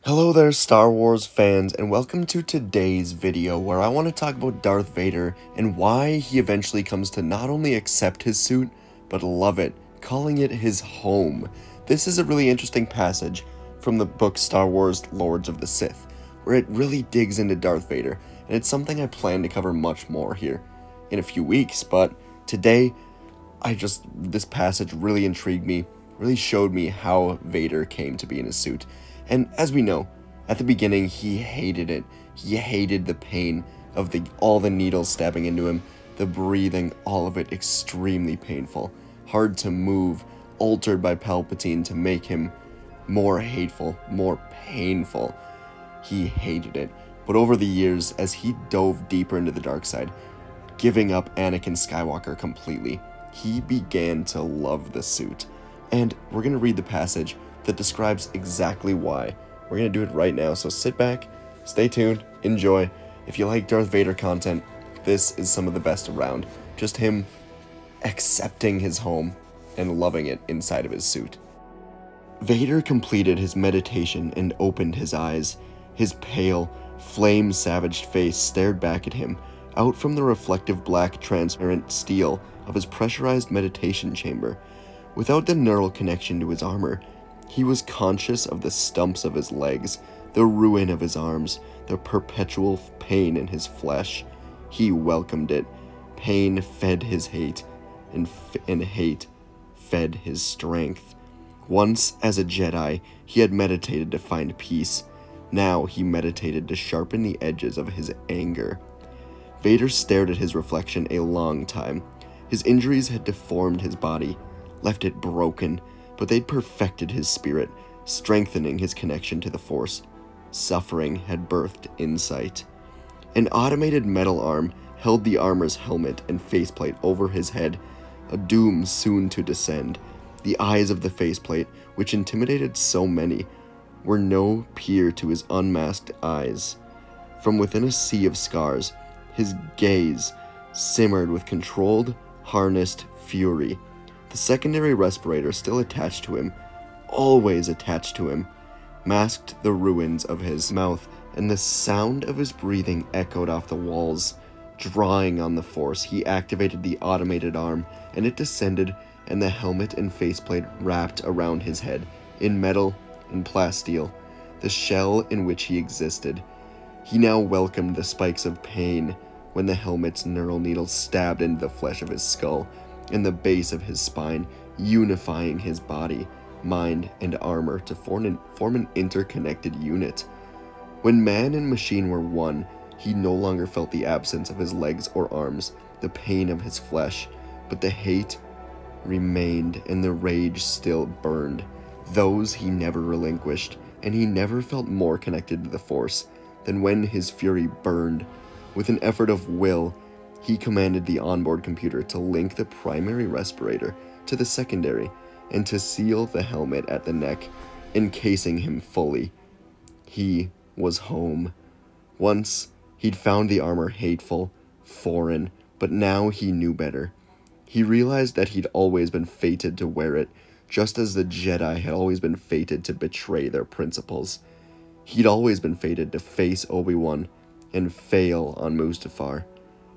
Hello there, Star Wars fans, and welcome to today's video where I want to talk about Darth Vader and why he eventually comes to not only accept his suit, but love it, calling it his home. This is a really interesting passage from the book Star Wars Lords of the Sith, where it really digs into Darth Vader, and it's something I plan to cover much more here in a few weeks, but today, this passage really intrigued me, really showed me how Vader came to be in his suit. And as we know, at the beginning, he hated it. He hated the pain of all the needles stabbing into him, the breathing, all of it extremely painful, hard to move, altered by Palpatine to make him more hateful, more painful. He hated it. But over the years, as he dove deeper into the dark side, giving up Anakin Skywalker completely, he began to love the suit. And we're going to read the passage that describes exactly why. We're going to do it right now, so sit back, stay tuned, enjoy. If you like Darth Vader content, this is some of the best around. Just him accepting his home and loving it inside of his suit. Vader completed his meditation and opened his eyes. His pale, flame-savaged face stared back at him, out from the reflective black transparent steel of his pressurized meditation chamber. Without the neural connection to his armor, he was conscious of the stumps of his legs, the ruin of his arms, the perpetual pain in his flesh. He welcomed it. Pain fed his hate, and hate fed his strength. Once, as a Jedi, he had meditated to find peace. Now he meditated to sharpen the edges of his anger. Vader stared at his reflection a long time. His injuries had deformed his body, left it broken, but they'd perfected his spirit, strengthening his connection to the Force. Suffering had birthed insight. An automated metal arm held the armor's helmet and faceplate over his head, a doom soon to descend. The eyes of the faceplate, which intimidated so many, were no peer to his unmasked eyes. From within a sea of scars, his gaze simmered with controlled, harnessed fury. The secondary respirator still attached to him, always attached to him, masked the ruins of his mouth, and the sound of his breathing echoed off the walls. Drawing on the Force, he activated the automated arm, and it descended, and the helmet and faceplate wrapped around his head, in metal and plasteel, the shell in which he existed. He now welcomed the spikes of pain when the helmet's neural needles stabbed into the flesh of his skull and the base of his spine, unifying his body, mind, and armor to form an interconnected unit. When man and machine were one, he no longer felt the absence of his legs or arms, the pain of his flesh, but the hate remained and the rage still burned. Those he never relinquished, and he never felt more connected to the Force than when his fury burned. With an effort of will, he commanded the onboard computer to link the primary respirator to the secondary and to seal the helmet at the neck, encasing him fully. He was home. Once, he'd found the armor hateful, foreign, but now he knew better. He realized that he'd always been fated to wear it, just as the Jedi had always been fated to betray their principles. He'd always been fated to face Obi-Wan and fail on Mustafar,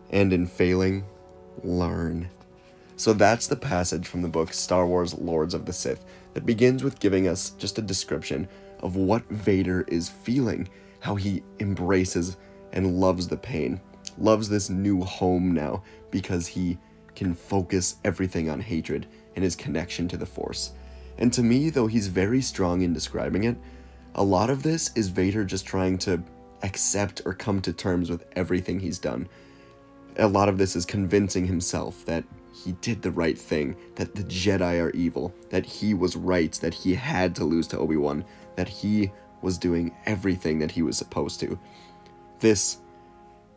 and in failing, learn. So that's the passage from the book Star Wars Lords of the Sith that begins with giving us just a description of what Vader is feeling, how he embraces and loves the pain, loves this new home now because he can focus everything on hatred and his connection to the Force. And to me, though he's very strong in describing it, a lot of this is Vader just trying to accept or come to terms with everything he's done. A lot of this is convincing himself that he did the right thing, that the Jedi are evil, that he was right, that he had to lose to Obi-Wan, that he was doing everything that he was supposed to. This,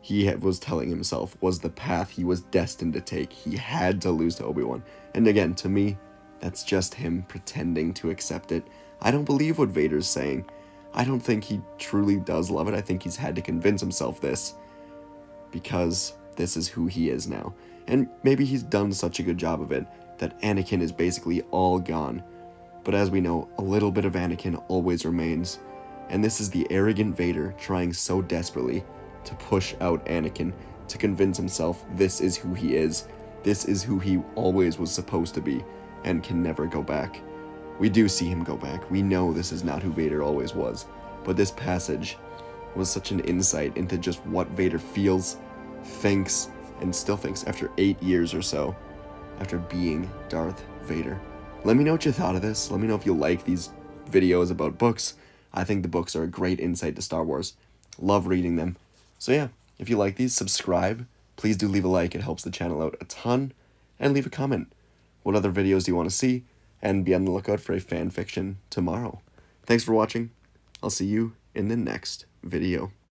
he was telling himself, was the path he was destined to take. He had to lose to Obi-Wan. And again, to me, that's just him pretending to accept it. I don't believe what Vader's saying. I don't think he truly does love it. I think he's had to convince himself this because this is who he is now. And maybe he's done such a good job of it that Anakin is basically all gone. But as we know, a little bit of Anakin always remains, And this is the arrogant Vader trying so desperately to push out Anakin, to convince himself this is who he is, this is who he always was supposed to be, and can never go back. We do see him go back. We know this is not who Vader always was, but this passage was such an insight into just what Vader feels, thinks, and still thinks after 8 years or so, after being Darth Vader. Let me know what you thought of this. Let me know if you like these videos about books. I think the books are a great insight to Star Wars. Love reading them. So yeah, if you like these, subscribe. Please do leave a like. It helps the channel out a ton. And leave a comment. What other videos do you want to see? And be on the lookout for a fan fiction tomorrow. Thanks for watching. I'll see you in the next video.